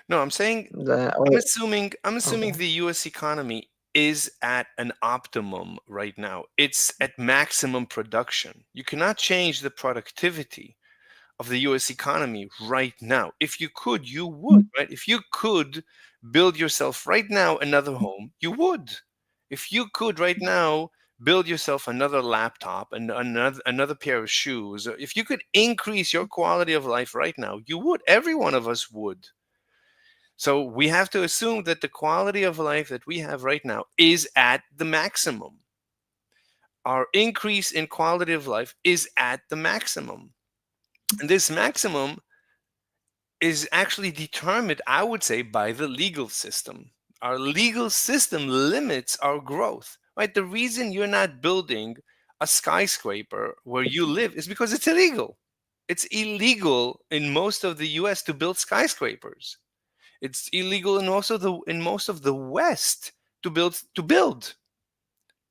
no. I'm saying Or, I'm assuming okay. the U.S. economy is at an optimum right now. It's at maximum production. You cannot change the productivity of the US economy right now. If you could, you would, right? If you could build yourself right now another home, you would. If you could right now build yourself another laptop and another pair of shoes, if you could increase your quality of life right now, you would. Every one of us would. So we have to assume that the quality of life that we have right now is at the maximum. Our increase in quality of life is at the maximum. And this maximum is actually determined, I would say, by the legal system. Our legal system limits our growth, right? The reason you're not building a skyscraper where you live is because it's illegal. It's illegal in most of the US to build skyscrapers. It's illegal in most of the West to build.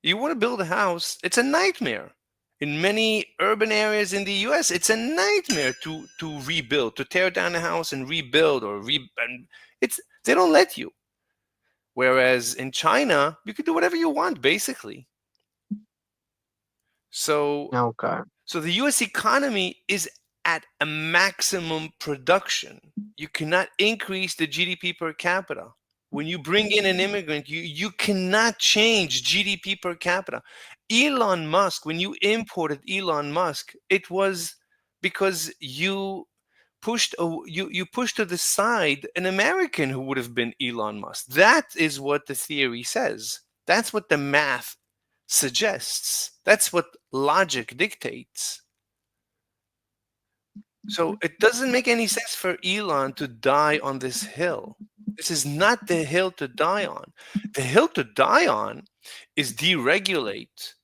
You want to build a house, it's a nightmare. In many urban areas in the US, it's a nightmare to rebuild, to tear down a house and rebuild and they don't let you. Whereas in China, you can do whatever you want, basically. So Okay. So the US economy is at a maximum production. You cannot increase the GDP per capita. When you bring in an immigrant, you cannot change GDP per capita. Elon Musk, when you imported Elon Musk, it was because you pushed to the side an American who would have been Elon Musk. That is what the theory says. That's what the math suggests. That's what logic dictates. So it doesn't make any sense for Elon to die on this hill. This is not the hill to die on. The hill to die on is deregulate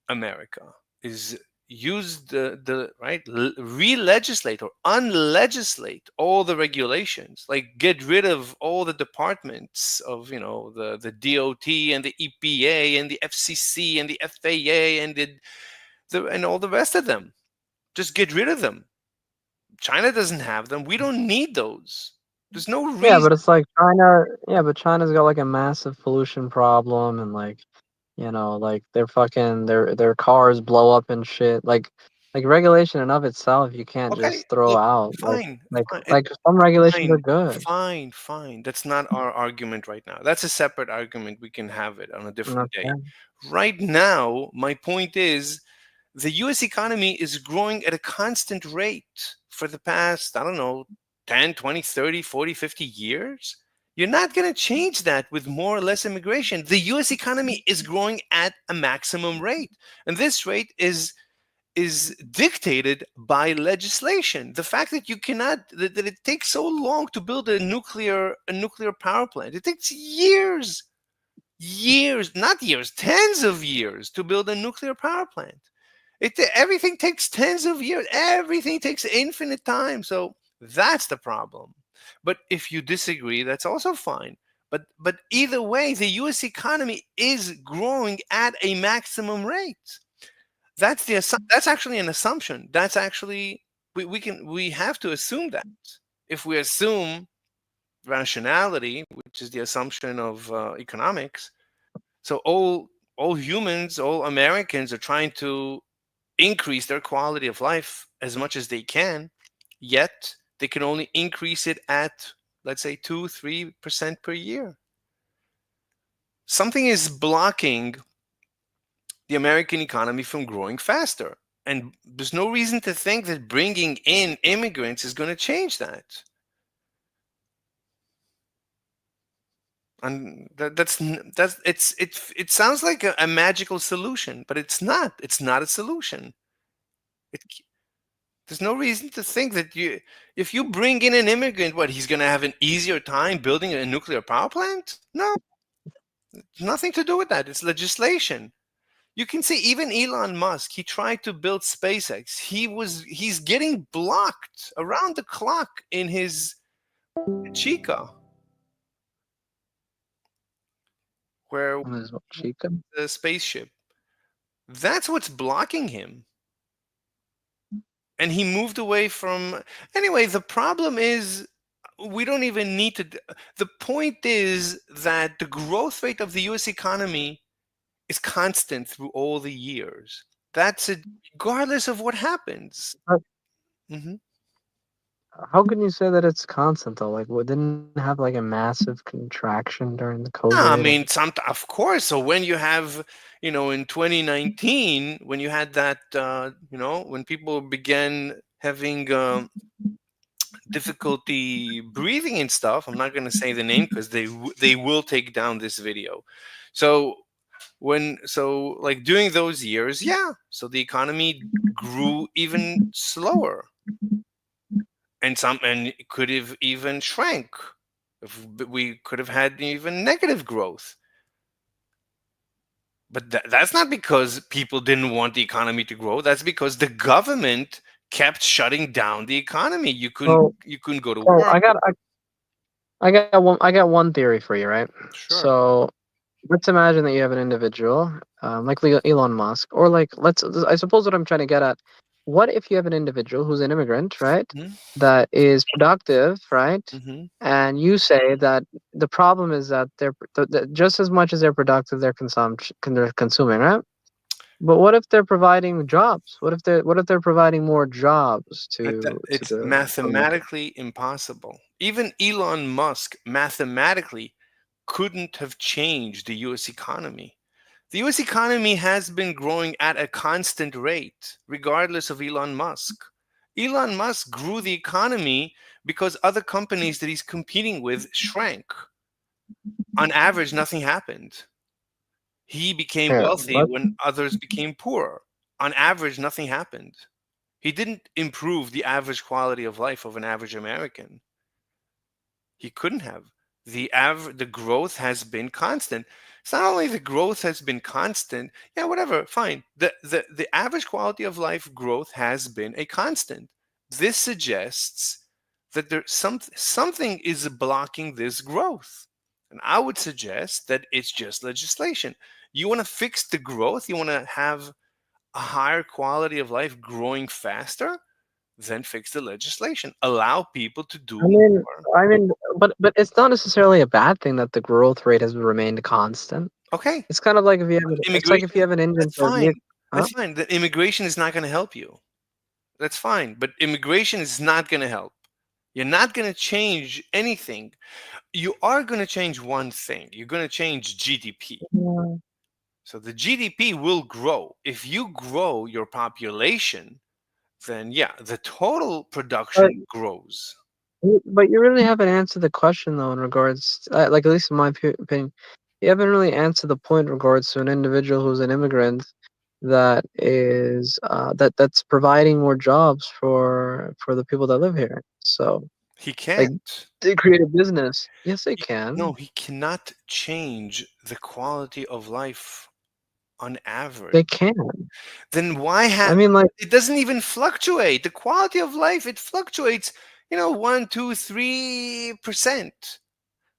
America, is use the right re-legislate or unlegislate all the regulations, like get rid of all the departments of the DOT and the EPA and the FCC and the FAA and all the rest of them. Just get rid of them. China doesn't have them. We don't need those. There's no reason. Yeah, but it's like China. Yeah, but China's got like a massive pollution problem, and like, like their cars blow up and shit. Like regulation in of itself, you can't Okay, just throw look, out. fine. Like some regulations are good. Fine. That's not our argument right now. That's a separate argument. We can have it on a different day. Okay. Right now, my point is the US economy is growing at a constant rate for the past, 10, 20, 30, 40, 50 years. You're not going to change that with more or less immigration. The US economy is growing at a maximum rate. And this rate is dictated by legislation. The fact that you cannot, that it takes so long to build a nuclear power plant. It takes years, not years, tens of years to build a nuclear power plant. Everything takes tens of years. Everything takes infinite time. So that's the problem. But if you disagree, that's also fine. But either way, the US economy is growing at a maximum rate. That's actually an assumption. That's actually we have to assume that. If we assume rationality, which is the assumption of economics, so all humans, all Americans are trying to increase their quality of life as much as they can, yet they can only increase it at, let's say, 2-3% per year. Something is blocking the American economy from growing faster. And there's no reason to think that bringing in immigrants is going to change that. And it sounds like a magical solution, but it's not. It's not a solution. There's no reason to think that if you bring in an immigrant, he's going to have an easier time building a nuclear power plant? No, nothing to do with that. It's legislation. You can see even Elon Musk, he tried to build SpaceX. He's getting blocked around the clock in his Chica. Where Chica? The spaceship. That's what's blocking him. And he moved away from. Anyway, the problem is we don't even need to. The point is that the growth rate of the US economy is constant through all the years. That's it, regardless of what happens. Right. Mm-hmm. How can you say that it's constant though? Like, we didn't have like a massive contraction during the COVID. I mean, of course. So when you have, in 2019, when you had that, when people began having difficulty breathing and stuff, I'm not going to say the name because they will take down this video. So like during those years, yeah, so the economy grew even slower, and it could have even shrank. If we could have had even negative growth. But that's not because people didn't want the economy to grow. That's because the government kept shutting down the economy. You couldn't go to So work. I got one theory for you, right? Sure. So let's imagine that you have an individual, like Elon Musk, or like I suppose what I'm trying to get at. What if you have an individual who's an immigrant, right? Mhm. That is productive, right? Mhm. And you say that the problem is that just as much as they're productive, they're consuming, right? But what if they're providing jobs? What if they're providing more jobs to It's the mathematically impossible. Even Elon Musk mathematically couldn't have changed the US economy. The US economy has been growing at a constant rate, regardless of Elon Musk. Elon Musk grew the economy because other companies that he's competing with shrank. On average, nothing happened. He became Yeah, wealthy when others became poorer. On average, nothing happened. He didn't improve the average quality of life of an average American. He couldn't have. The growth has been constant. It's not only the growth has been constant, yeah, whatever, fine. The average quality of life growth has been a constant. This suggests that something is blocking this growth. And I would suggest that it's just legislation. You want to fix the growth, you want to have a higher quality of life growing faster, then fix the legislation. Allow people to do more. but it's not necessarily a bad thing that the growth rate has remained constant. Okay, It's kind of like it's like if you have an engine that's for a fine. vehicle. That's fine. The immigration is not going to help you. That's fine. But immigration is not going to help. You're not going to change anything. You are going to change one thing. You're going to change GDP. Yeah. So the GDP will grow. If you grow your population, then yeah, the total production grows. But you really haven't answered the question though in regards, like at least in my opinion, you haven't really answered the point in regards to an individual who's an immigrant that is that's providing more jobs for the people that live here. So He like can't. they create a business. Yes, they can. No, he cannot change the quality of life on average. They can. Then why I have mean, like, it doesn't even fluctuate. The quality of life, it fluctuates, 1, 2, 3%.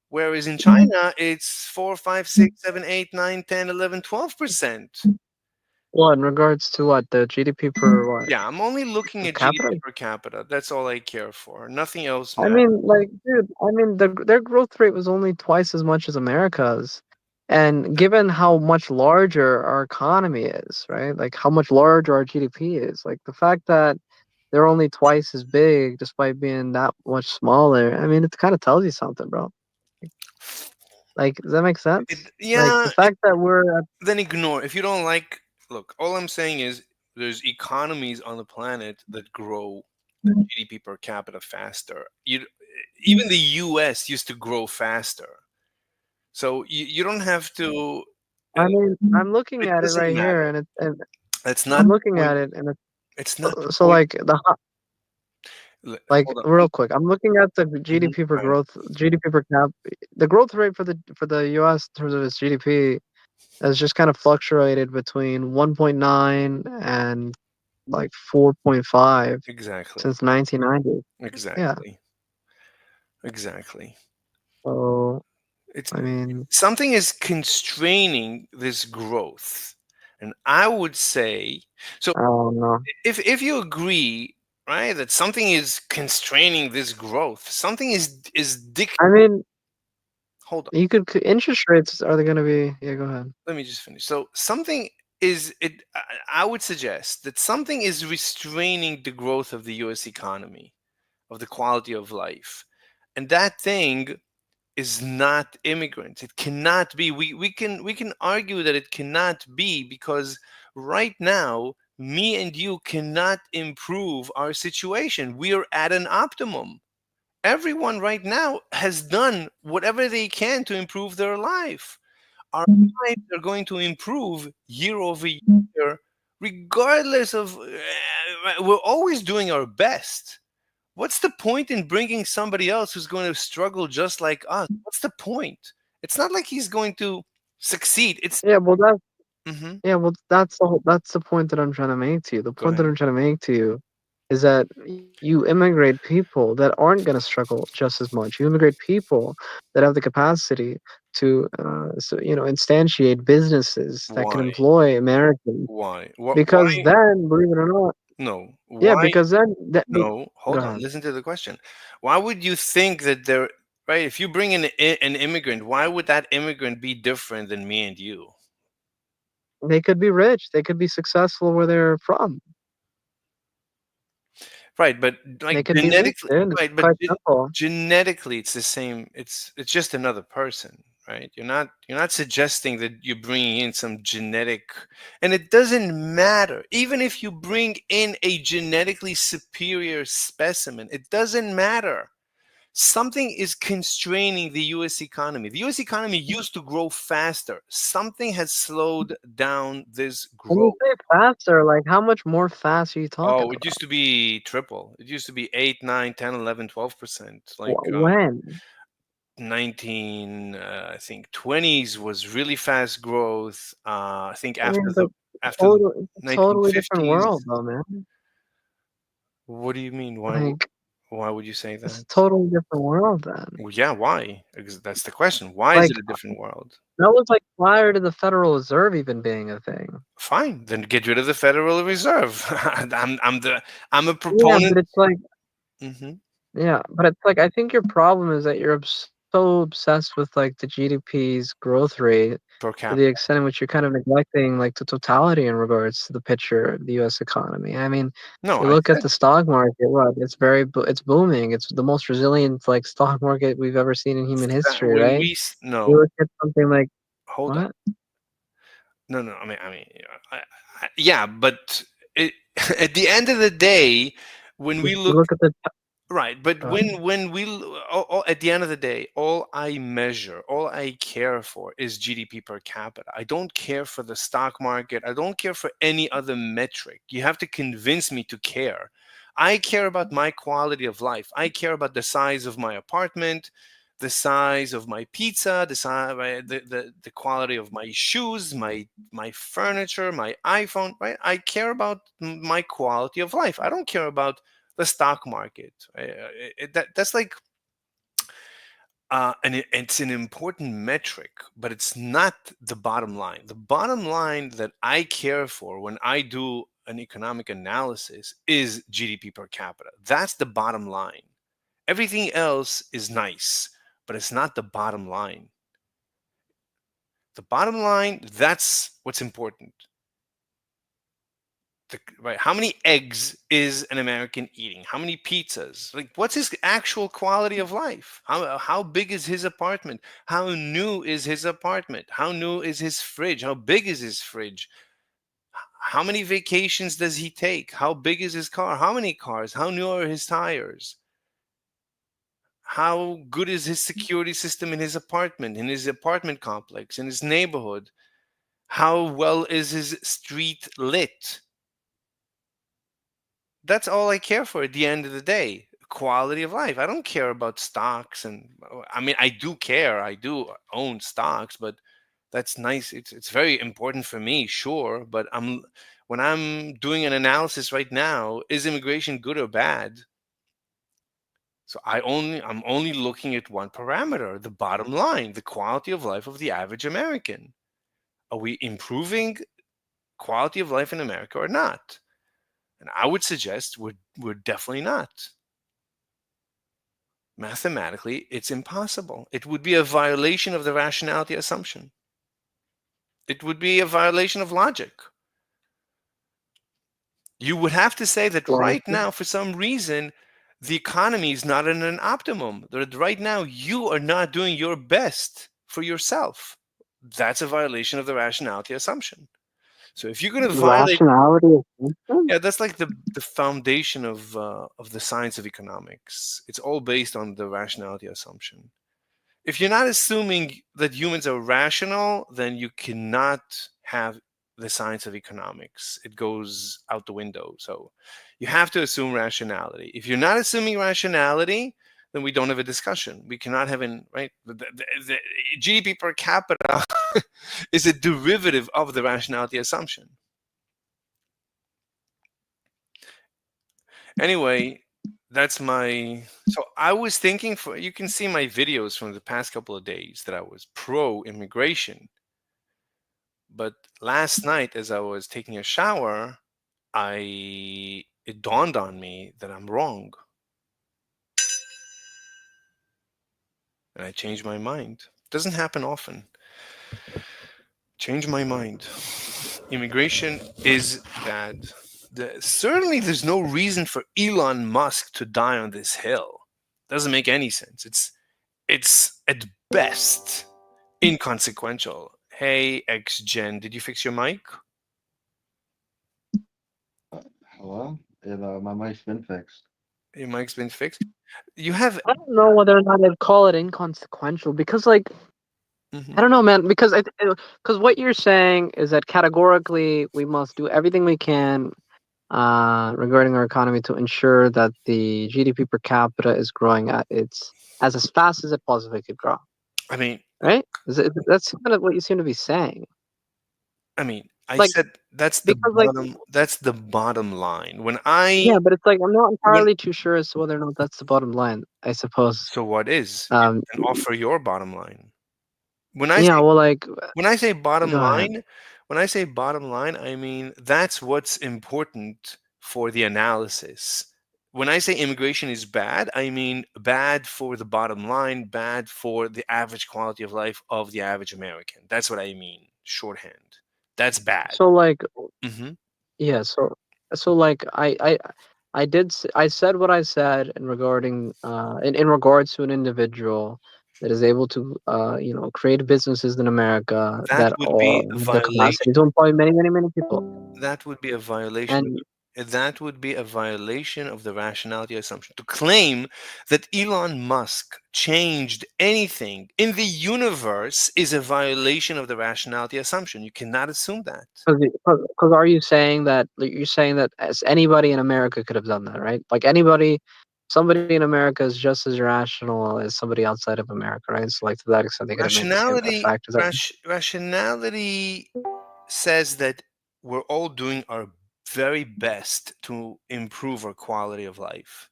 Whereas in China, it's 4, 5, 6, 7, 8, 9, 10, 11, 12%. well, in regards to what the GDP per what? Yeah, I'm only looking Per at capita? GDP per capita. That's all I care for. Nothing else I matters. mean, like, dude, their growth rate was only twice as much as America's. And given how much larger our economy is, right? Like how much larger our GDP is, like the fact that they're only twice as big despite being that much smaller, I mean, it kind of tells you something, bro. Like, does that make sense? Like Yeah, the fact that we're then ignore. If you don't like, look, all I'm saying is there's economies on the planet that grow the GDP per capita faster. Even the US used to grow faster. So you don't have to. I mean, I'm looking It at it doesn't right here, matter. and It's not I'm the looking point. at it, and It's not the so point. like like Hold on. real quick, I'm looking at the GDP per Right. growth, GDP per cap. The growth rate for the U.S. in terms of its GDP has just kind of fluctuated between 1.9 and like 4.5 Exactly. since 1990. Yeah. Exactly. Exactly. So It's I mean, something is constraining this growth, and I would say so. I don't know. If you agree, right, that something is constraining this growth, something is I mean, hold on, you could interest rates are they going to be? Yeah, go ahead. let me just finish. So something is it. I would suggest that something is restraining the growth of the U.S. economy. of the quality of life. And that thing is not immigrants. It cannot be. We can argue that it cannot be, because right now me and you cannot improve our situation. We are at an optimum. Everyone right now has done whatever they can to improve their life. Our lives are going to improve year over year, regardless of. We're always doing our best. What's the point in bringing somebody else who's going to struggle just like us? What's the point? It's not like he's going to succeed. It's Yeah, well, Mhm. that's the point that I'm trying to make to you. The Go point that ahead. I'm trying to make to you is that you immigrate people that aren't going to struggle just as much. You immigrate people that have the capacity to, instantiate businesses that can Why? employ Americans. Why? Because Why? then, believe it or not, No. yeah, Why? because then No. go Hold on. ahead. Listen to the question. Why would you think that they're right? If you bring in an immigrant, why would that immigrant be different than me and you? They could be rich. They could be successful where they're from. Right, but They like could be rich, genetically, dude. It's right, but quite simple. genetically, it's the same. It's just another person, right? You're not suggesting that you're bringing in some genetic, and it doesn't matter. Even if you bring in a genetically superior specimen, it doesn't matter. Something is constraining the U.S. economy. The U.S. economy used to grow faster. Something has slowed down this When you growth. say faster, like how much more fast are you talking Oh, it about? used to be triple. It used to be 8, 9, 10, 11, 12%. Like When? I think 20s was really fast growth. I think I mean, after but the after the it's a totally different 1950s. world, though, man. What do you mean? Like, Why would you say it's that? a totally different world then. Well, yeah, why? Because that's the question. Why is Like, it a different world? that was like prior to the Federal Reserve even being a thing. Fine, then get rid of the Federal Reserve. I'm a Yeah, proponent. but it's like, hmm yeah, but it's like, I think your problem is that you're so obsessed with like the GDP's growth rate Per to capita. the extent in which you're kind of neglecting like the totality in regards to the picture of the U.S. economy. I mean, No, you I look at said the stock market. What? It's booming. It's the most resilient like stock market we've ever seen in human that history, when right? You no, look at something like hold on. what? No. Yeah, but it, at the end of the day, when we You look look at the right, but uh, at the end of the day, all I measure, all I care for is GDP per capita. I don't care for the stock market. I don't care for any other metric. You have to convince me to care. I care about my quality of life. I care about the size of my apartment, the size of my pizza, the size, the quality of my shoes, my furniture, my iPhone. Right? I care about my quality of life. I don't care about the stock market. That's like it's an important metric, but it's not the bottom line. The bottom line that I care for when I do an economic analysis is GDP per capita. That's the bottom line. Everything else is nice, but it's not the bottom line. The bottom line, that's what's important. Right, how many eggs is an American eating? How many pizzas? Like, what's his actual quality of life? How big is his apartment? How new is his apartment? How new is his fridge? How big is his fridge? How many vacations does he take? How big is his car? How many cars? How new are his tires? How good is his security system in his apartment, in his apartment complex, in his neighborhood? How well is his street lit? That's all I care for at the end of the day. Quality of life. I don't care about stocks, and I mean, I do care. I do own stocks, but that's nice. It's very important for me, sure. But when I'm doing an analysis right now, is immigration good or bad? So I'm only looking at one parameter, the bottom line, the quality of life of the average American. Are we improving quality of life in America or not? And I would suggest we're definitely not. Mathematically, it's impossible. It would be a violation of the rationality assumption. It would be a violation of logic. You would have to say that well, right now, for some reason, the economy is not in an optimum. That right now you are not doing your best for yourself. That's a violation of the rationality assumption. So if you're going to violate, Rationality assumption? yeah, that's like the foundation of the science of economics. It's all based on the rationality assumption. If you're not assuming that humans are rational, then you cannot have the science of economics. It goes out the window. So you have to assume rationality. If you're not assuming rationality, then we don't have a discussion. We cannot have an, right? The GDP per capita is a derivative of the rationality assumption. Anyway, that's my, so I was thinking, for you can see my videos from the past couple of days that I was pro immigration. But last night as I was taking a shower, it dawned on me that I'm wrong. And I changed my mind. Doesn't happen often. Change my mind. Immigration is bad. Certainly there's no reason for Elon Musk to die on this hill. Doesn't make any sense. It's at best inconsequential. Hey, XGen, did you fix your mic? Hello? My mic's been fixed. Your mic's been fixed. You have. I don't know whether or not I'd call it inconsequential because, like, I don't know, man. Because what you're saying is that categorically we must do everything we can regarding our economy to ensure that the GDP per capita is growing as fast as it possibly could grow. I mean, right? That's kind of what you seem to be saying. I mean, I Like, said that's the because, like, bottom. That's the bottom line. When yeah, but it's like I'm not entirely too sure as to whether or not that's the bottom line. I suppose. So what is? You can offer your bottom line. When I yeah, say, well, like, when I say bottom go ahead. line, when I say bottom line, I mean that's what's important for the analysis. When I say immigration is bad, I mean bad for the bottom line, bad for the average quality of life of the average American. That's what I mean, shorthand. That's bad. So, like, Mm-hmm. yeah, so like I said what I said in regarding in regards to an individual that is able to create businesses in America that would be a have the capacity to employ many people. That would be a violation. And That would be a violation of the rationality assumption. To claim that Elon Musk changed anything in the universe is a violation of the rationality assumption. You cannot assume that. because are you saying that you're saying that as anybody in America could have done that, right? Like somebody in America is just as rational as somebody outside of America, right? So, like, to that extent, they could have made the same effect. Is that Rationality says that we're all doing our very best to improve our quality of life.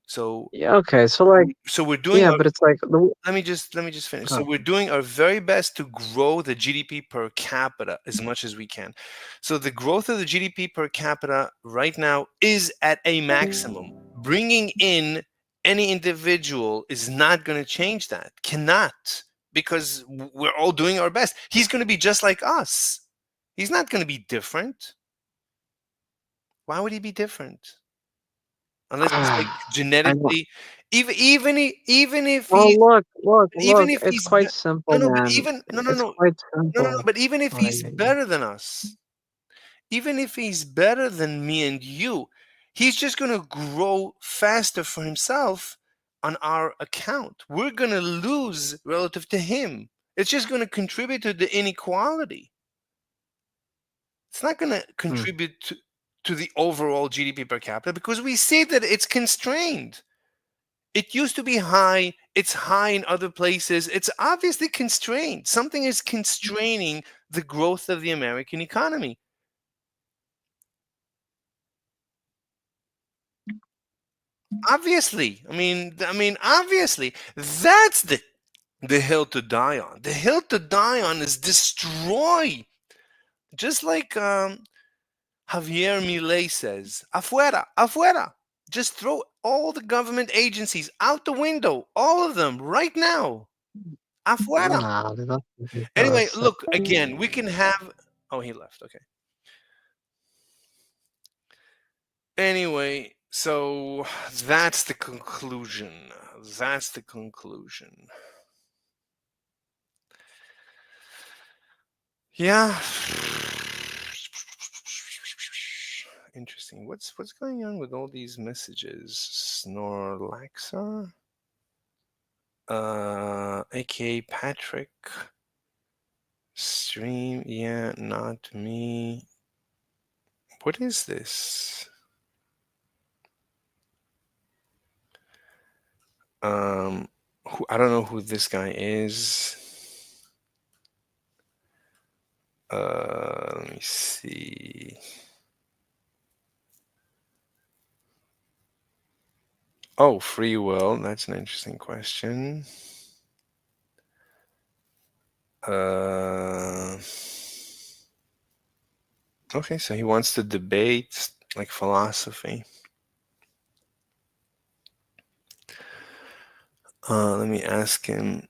So yeah, okay, so like, so we're doing yeah, our, but it's like let me just finish. Go So on. we're doing our very best to grow the GDP per capita as much as we can. So the growth of the GDP per capita right now is at a maximum. Bringing in any individual is not going to change that. Cannot, because we're all doing our best. He's going to be just like us. He's not going to be different. Why would he be different? Unless he's like genetically, even if Well, he's look, even if it's he's quite simple, no, but man. even It's quite simple. but even if Oh, he's yeah. better than us, even if he's better than me and you, he's just going to grow faster for himself on our account. We're going to lose relative to him. It's just going to contribute to the inequality. It's not going to contribute to the overall GDP per capita because we see that it's constrained. It used to be high. It's high in other places. It's obviously constrained. Something is constraining the growth of the American economy. Obviously, I mean, obviously, that's the hill to die on. The hill to die on is destroy, just like Javier Milei says, afuera, afuera. Just throw all the government agencies out the window, all of them, right now. Afuera. Nah, that's Anyway, ridiculous. look, again, we can have. Oh, he left. Okay. Anyway, So that's the conclusion. That's the conclusion. Yeah. Interesting. What's going on with all these messages? Snorlaxa? aka Patrick. Stream, yeah, not me. What is this? I don't know who this guy is. Let me see. Oh, free will. That's an interesting question. Okay, so he wants to debate like philosophy. Let me ask him.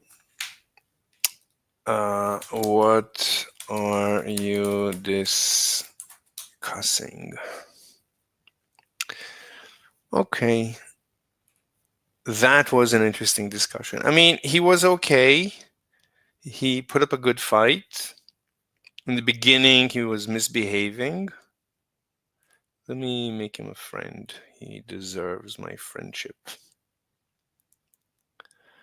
What are you discussing? Okay. That was an interesting discussion. I mean, he was okay. He put up a good fight. In the beginning, he was misbehaving. Let me make him a friend. He deserves my friendship.